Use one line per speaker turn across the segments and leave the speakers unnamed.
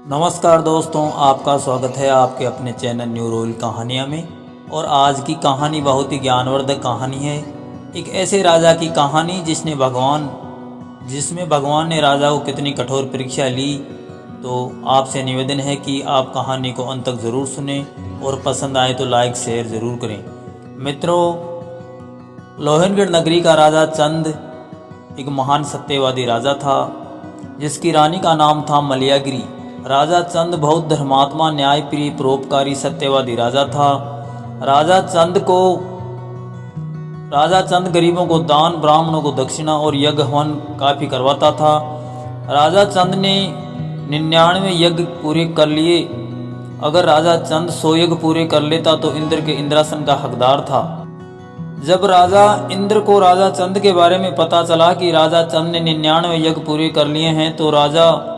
नमस्कार दोस्तों, आपका स्वागत है आपके अपने चैनल न्यू रोयल कहानियाँ में। और आज की कहानी बहुत ही ज्ञानवर्धक कहानी है। एक ऐसे राजा की कहानी जिसमें भगवान ने राजा को कितनी कठोर परीक्षा ली। तो आपसे निवेदन है कि आप कहानी को अंत तक ज़रूर सुने और पसंद आए तो लाइक शेयर ज़रूर करें। मित्रों, लोहनगढ़ नगरी का राजा चंद एक महान सत्यवादी राजा था, जिसकी रानी का नाम था मलयागिरी। राजा चंद बहुत धर्मात्मा, न्यायप्रिय, परोपकारी, सत्यवादी राजा था। राजा चंद गरीबों को दान, ब्राह्मणों को दक्षिणा और यज्ञ हवन काफ़ी करवाता था। राजा चंद ने 99 यज्ञ पूरे कर लिए। अगर राजा चंद 100 यज्ञ पूरे कर लेता तो इंद्र के इंद्रासन का हकदार था। जब राजा इंद्र को राजा चंद के बारे में पता चला कि राजा चंद ने 99 यज्ञ पूरे कर लिए हैं, तो राजा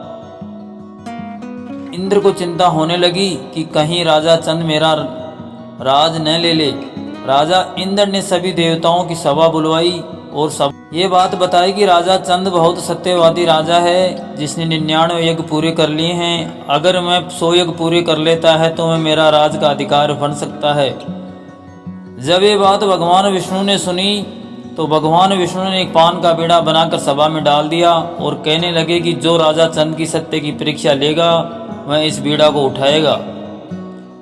इंद्र को चिंता होने लगी कि कहीं राजा चंद मेरा राज न ले ले। राजा इंद्र ने सभी देवताओं की सभा बुलवाई और सब ये बात बताई कि राजा चंद बहुत सत्यवादी राजा है, जिसने 99 यज्ञ पूरे कर लिए हैं। अगर मैं 100 यज्ञ पूरे कर लेता है तो मैं मेरा राज का अधिकार बन सकता है। जब ये बात भगवान विष्णु ने सुनी तो भगवान विष्णु ने एक पान का बीड़ा बनाकर सभा में डाल दिया और कहने लगे कि जो राजा चंद की सत्य की परीक्षा लेगा वह इस बीड़ा को उठाएगा।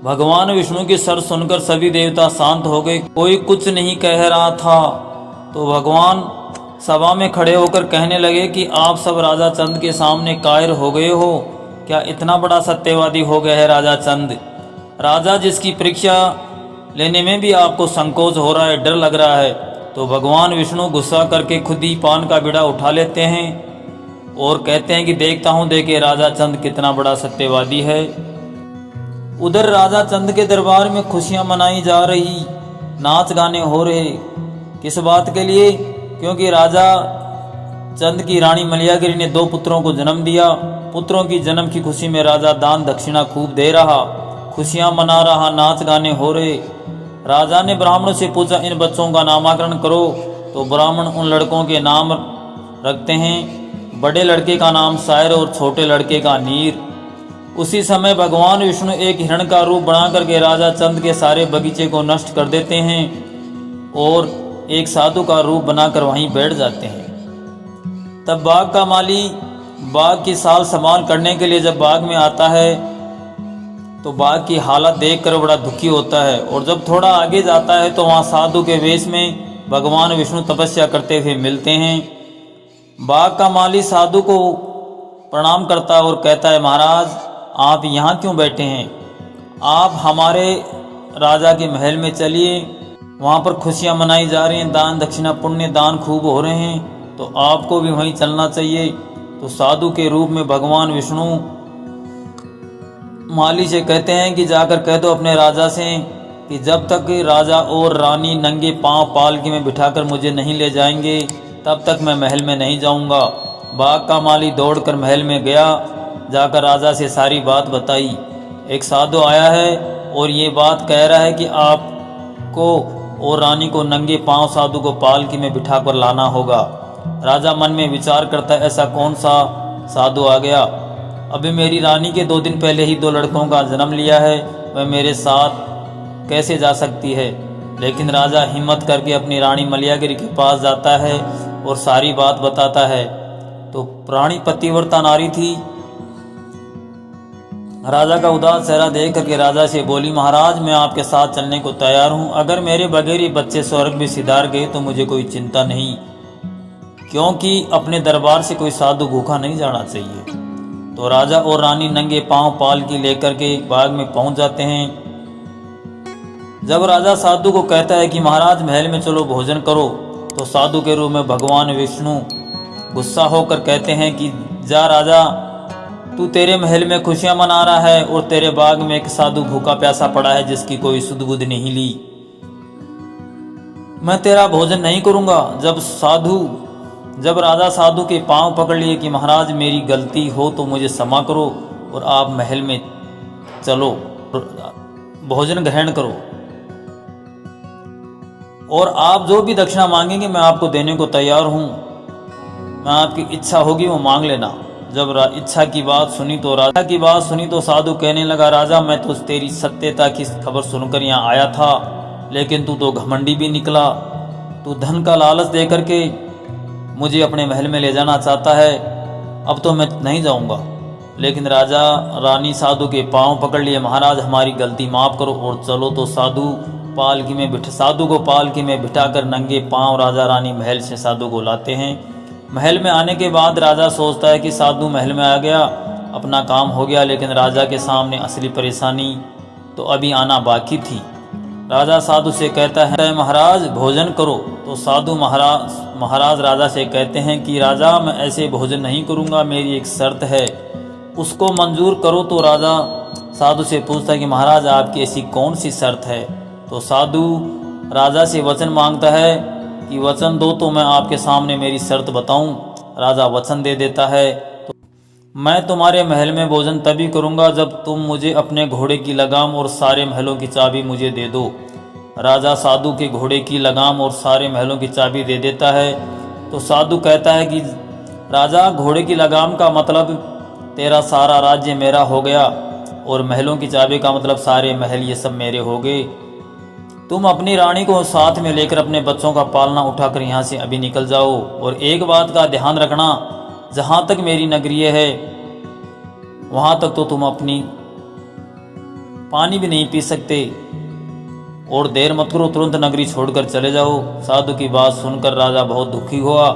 भगवान विष्णु की शर्त सुनकर सभी देवता शांत हो गए, कोई कुछ नहीं कह रहा था। तो भगवान सभा में खड़े होकर कहने लगे कि आप सब राजा चंद के सामने कायर हो गए हो। क्या इतना बड़ा सत्यवादी हो गया है राजा चंद? राजा जिसकी परीक्षा लेने में भी आपको संकोच हो रहा है, डर लग रहा है। तो भगवान विष्णु गुस्सा करके खुद ही पान का बीड़ा उठा लेते हैं और कहते हैं कि देखता हूँ देखिए राजा चंद कितना बड़ा सत्यवादी है। उधर राजा चंद के दरबार में खुशियाँ मनाई जा रही, नाच गाने हो रहे। किस बात के लिए? क्योंकि राजा चंद की रानी मलयागिरी ने 2 पुत्रों को जन्म दिया। पुत्रों की जन्म की खुशी में राजा दान दक्षिणा खूब दे रहा, खुशियाँ मना रहा, नाच गाने हो रहे। राजा ने ब्राह्मणों से पूछा, इन बच्चों का नामकरण करो। तो ब्राह्मण उन लड़कों के नाम रखते हैं। बड़े लड़के का नाम सायर और छोटे लड़के का नीर। उसी समय भगवान विष्णु एक हिरण का रूप बना करके राजा चंद के सारे बगीचे को नष्ट कर देते हैं और एक साधु का रूप बनाकर वहीं बैठ जाते हैं। तब बाग का माली बाग की साल संभाल करने के लिए जब बाग में आता है तो बाग की हालत देखकर बड़ा दुखी होता है। और जब थोड़ा आगे जाता है तो वहाँ साधु के वेश में भगवान विष्णु तपस्या करते हुए मिलते हैं। बाग का माली साधु को प्रणाम करता है और कहता है, महाराज आप यहाँ क्यों बैठे हैं? आप हमारे राजा के महल में चलिए, वहाँ पर खुशियाँ मनाई जा रही हैं, दान दक्षिणा पुण्य दान खूब हो रहे हैं, तो आपको भी वहीं चलना चाहिए। तो साधु के रूप में भगवान विष्णु माली से कहते हैं कि जाकर कह दो अपने राजा से कि जब तक राजा और रानी नंगे पांव पालकी में बिठाकर मुझे नहीं ले जाएंगे तब तक मैं महल में नहीं जाऊंगा। बाग का माली दौड़कर महल में गया, जाकर राजा से सारी बात बताई। एक साधु आया है और ये बात कह रहा है कि आपको और रानी को नंगे पांव साधु को पालकी में बिठाकर लाना होगा। राजा मन में विचार करता है, ऐसा कौन सा साधु आ गया? अभी मेरी रानी के 2 दिन पहले ही 2 लड़कों का जन्म लिया है, वह मेरे साथ कैसे जा सकती है? लेकिन राजा हिम्मत करके अपनी रानी मलयागिरी के पास जाता है और सारी बात बताता है। तो रानी पतिव्रता नारी थी। राजा का उदास चेहरा देख करके राजा से बोली, महाराज मैं आपके साथ चलने को तैयार हूँ। अगर मेरे बगैर ही बच्चे स्वर्ग भी सिधार गए तो मुझे कोई चिंता नहीं, क्योंकि अपने दरबार से कोई साधु भूखा नहीं जाना चाहिए। तो राजा और रानी नंगे पांव पालकी लेकर के बाग में पहुंच जाते हैं। जब राजा साधु को कहता है कि महाराज महल में चलो भोजन करो, तो साधु के रूप में भगवान विष्णु गुस्सा होकर कहते हैं कि जा राजा, तू तेरे महल में खुशियां मना रहा है और तेरे बाग में एक साधु भूखा प्यासा पड़ा है जिसकी कोई सुध बुध नहीं ली। मैं तेरा भोजन नहीं करूंगा। जब राजा साधु के पांव पकड़ लिए कि महाराज मेरी गलती हो तो मुझे क्षमा करो और आप महल में चलो, भोजन ग्रहण करो और आप जो भी दक्षिणा मांगेंगे मैं आपको देने को तैयार हूँ। मैं आपकी इच्छा होगी वो मांग लेना। इच्छा की बात सुनी तो साधु कहने लगा, राजा मैं तो तेरी सत्यता की खबर सुनकर यहाँ आया था, लेकिन तू तो घमंडी भी निकला। तू धन का लालच दे करके मुझे अपने महल में ले जाना चाहता है। अब तो मैं नहीं जाऊंगा। लेकिन राजा रानी साधु के पांव पकड़ लिए, महाराज हमारी गलती माफ करो और चलो। तो साधु को पालकी में बिठाकर नंगे पांव राजा रानी महल से साधु को लाते हैं। महल में आने के बाद राजा सोचता है कि साधु महल में आ गया, अपना काम हो गया, लेकिन राजा के सामने असली परेशानी तो अभी आना बाकी थी। राजा साधु से कहता है, महाराज भोजन करो। तो साधु महाराज राजा से कहते हैं कि राजा मैं ऐसे भोजन नहीं करूँगा, मेरी एक शर्त है, उसको मंजूर करो। तो राजा साधु से पूछता है कि महाराज आपकी ऐसी कौन सी शर्त है। तो साधु राजा से वचन मांगता है कि वचन दो तो मैं आपके सामने मेरी शर्त बताऊं। राजा वचन दे देता है, तो मैं तुम्हारे महल में भोजन तभी करूंगा जब तुम मुझे अपने घोड़े की लगाम और सारे महलों की चाबी मुझे दे दो। राजा साधु के घोड़े की लगाम और सारे महलों की चाबी दे देता है। तो साधु कहता है कि राजा घोड़े की लगाम का मतलब तेरा सारा राज्य मेरा हो गया, और महलों की चाबी का मतलब सारे महल ये सब मेरे हो गए। तुम अपनी रानी को साथ में लेकर अपने बच्चों का पालना उठाकर यहाँ से अभी निकल जाओ। और एक बात का ध्यान रखना, जहाँ तक मेरी नगरी है वहाँ तक तो तुम अपनी पानी भी नहीं पी सकते, और देर मत करो, तुरंत नगरी छोड़कर चले जाओ। साधु की बात सुनकर राजा बहुत दुखी हुआ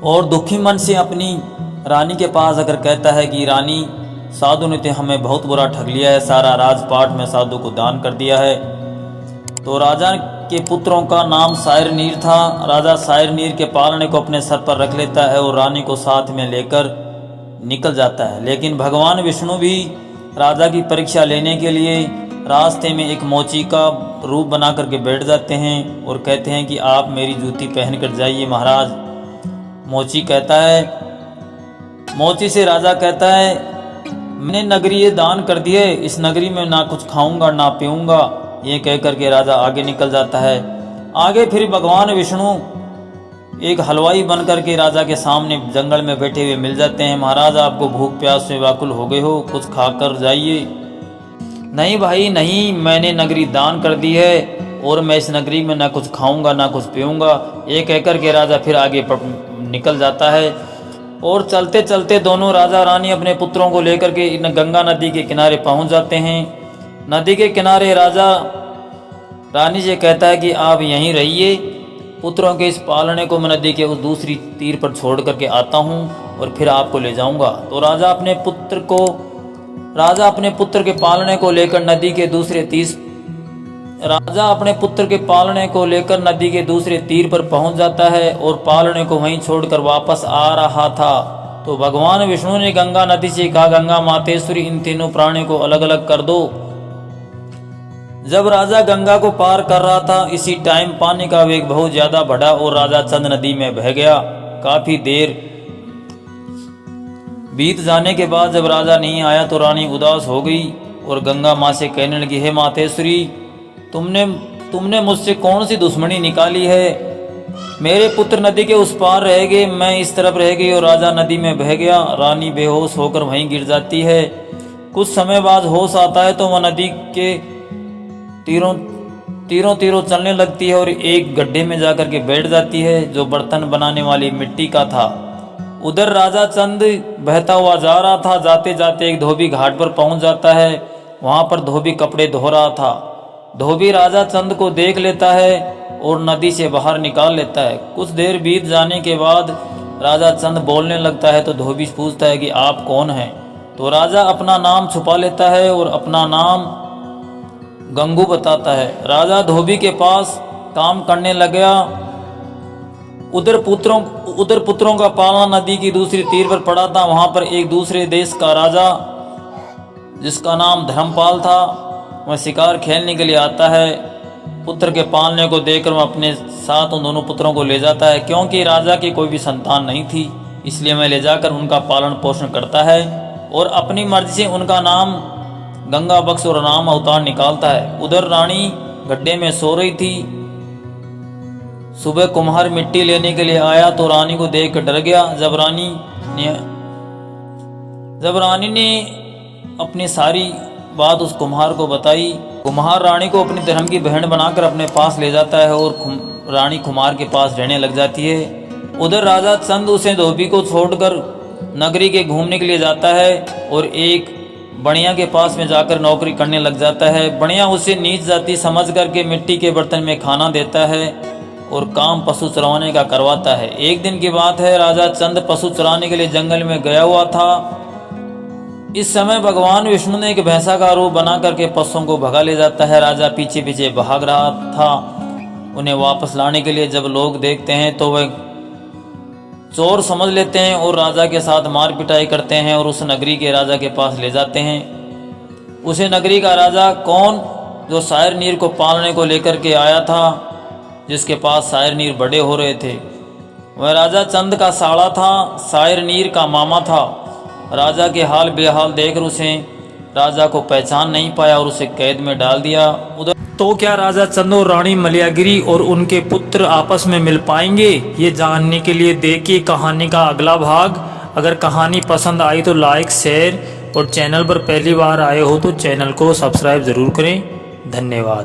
और दुखी मन से अपनी रानी के पास आकर कहता है कि रानी, साधु ने तो हमें बहुत बुरा ठग लिया है, सारा राजपाट में साधु को दान कर दिया है। तो राजा के पुत्रों का नाम शायर नीर था। राजा शायर नीर के पालने को अपने सर पर रख लेता है और रानी को साथ में लेकर निकल जाता है। लेकिन भगवान विष्णु भी राजा की परीक्षा लेने के लिए रास्ते में एक मोची का रूप बना करके बैठ जाते हैं और कहते हैं कि आप मेरी जूती पहन कर जाइए महाराज। मोची कहता है, मोची से राजा कहता है, मैंने नगरी ये दान कर दी है, इस नगरी में ना कुछ खाऊंगा ना पीऊंगा। ये कह करके राजा आगे निकल जाता है। आगे फिर भगवान विष्णु एक हलवाई बन करके राजा के सामने जंगल में बैठे हुए मिल जाते हैं। महाराज आपको भूख प्यास से व्याकुल हो गए हो, कुछ खाकर जाइए। नहीं भाई नहीं, मैंने नगरी दान कर दी है और मैं इस नगरी में ना कुछ खाऊंगा ना कुछ पीऊंगा। ये कह करके राजा फिर आगे निकल जाता है। और चलते चलते दोनों राजा रानी अपने पुत्रों को लेकर के गंगा नदी के किनारे पहुंच जाते हैं। नदी के किनारे राजा रानी से कहता है कि आप यहीं रहिए, पुत्रों के इस पालने को मैं नदी के उस दूसरी तीर पर छोड़ करके आता हूँ और फिर आपको ले जाऊंगा। तो राजा अपने पुत्र के पालने को लेकर नदी के दूसरे तीर पर पहुंच जाता है और पालने को वहीं छोड़कर वापस आ रहा था। तो भगवान विष्णु ने गंगा नदी से कहा, गंगा मातेश्वरी इन तीनों प्राणियों को अलग अलग कर दो। जब राजा गंगा को पार कर रहा था, इसी टाइम पानी का वेग बहुत ज्यादा बढ़ा और राजा चंद नदी में बह गया। काफी देर बीत जाने के बाद जब राजा नहीं आया तो रानी उदास हो गई और गंगा माँ से कहने लगी, हे मातेश्वरी, तुमने मुझसे कौन सी दुश्मनी निकाली है? मेरे पुत्र नदी के उस पार रह गए, मैं इस तरफ रह गई और राजा नदी में बह गया। रानी बेहोश होकर वहीं गिर जाती है। कुछ समय बाद होश आता है तो वह नदी के तीरों चलने लगती है और एक गड्ढे में जाकर के बैठ जाती है जो बर्तन बनाने वाली मिट्टी का था। उधर राजा चंद बहता हुआ जा रहा था। जाते जाते एक धोबी घाट पर पहुंच जाता है। वहां पर धोबी कपड़े धो रहा था। धोबी राजा चंद को देख लेता है और नदी से बाहर निकाल लेता है। कुछ देर बीत जाने के बाद राजा चंद बोलने लगता है तो धोबी पूछता है कि आप कौन हैं? तो राजा अपना नाम छुपा लेता है और अपना नाम गंगू बताता है। राजा धोबी के पास काम करने लगा। उधर पुत्रों का पालना नदी की दूसरी तीर पर पड़ा था। वहां पर एक दूसरे देश का राजा जिसका नाम धर्मपाल था, वह शिकार खेलने के लिए आता है। पुत्र के पालने को देखकर वह अपने साथ उन दोनों पुत्रों को ले जाता है। क्योंकि राजा की कोई भी संतान नहीं थी, इसलिए मैं ले जाकर उनका पालन पोषण करता है और अपनी मर्जी से उनका नाम गंगा बख्श और नाम अवतार निकालता है। उधर रानी गड्ढे में सो रही थी। सुबह कुम्हार मिट्टी लेने के लिए आया तो रानी को देख कर डर गया। जब रानी ने जब रानी ने अपनी सारी बात उस कुम्हार को बताई, कुम्हार रानी को अपनी धर्म की बहन बनाकर अपने पास ले जाता है और रानी कुम्हार के पास रहने लग जाती है। उधर राजा चंद उसे धोबी को छोड़कर नगरी के घूमने के लिए जाता है और एक बनिया के पास में जाकर नौकरी करने लग जाता है। बनिया उसे नीच जाति समझ करके मिट्टी के बर्तन में खाना देता है और काम पशु चराने का करवाता है। एक दिन की बात है, राजा चंद पशु चराने के लिए जंगल में गया हुआ था। इस समय भगवान विष्णु ने एक भैंसा का रूप बना करके पशुओं को भगा ले जाता है। राजा पीछे पीछे भाग रहा था उन्हें वापस लाने के लिए। जब लोग देखते हैं तो वह चोर समझ लेते हैं और राजा के साथ मार पिटाई करते हैं और उस नगरी के राजा के पास ले जाते हैं। उसे नगरी का राजा कौन, जो शायर नीर को पालने को लेकर के आया था, जिसके पास शायर नीर बड़े हो रहे थे, वह राजा चंद का साड़ा था, शायर नीर का मामा था। राजा के हाल बेहाल देखकर उसे राजा को पहचान नहीं पाया और उसे कैद में डाल दिया। उधर तो क्या राजा चंद और रानी मलयागिरी और उनके पुत्र आपस में मिल पाएंगे? ये जानने के लिए देखिए कहानी का अगला भाग। अगर कहानी पसंद आई तो लाइक, शेयर और चैनल पर पहली बार आए हो तो चैनल को सब्सक्राइब ज़रूर करें। धन्यवाद।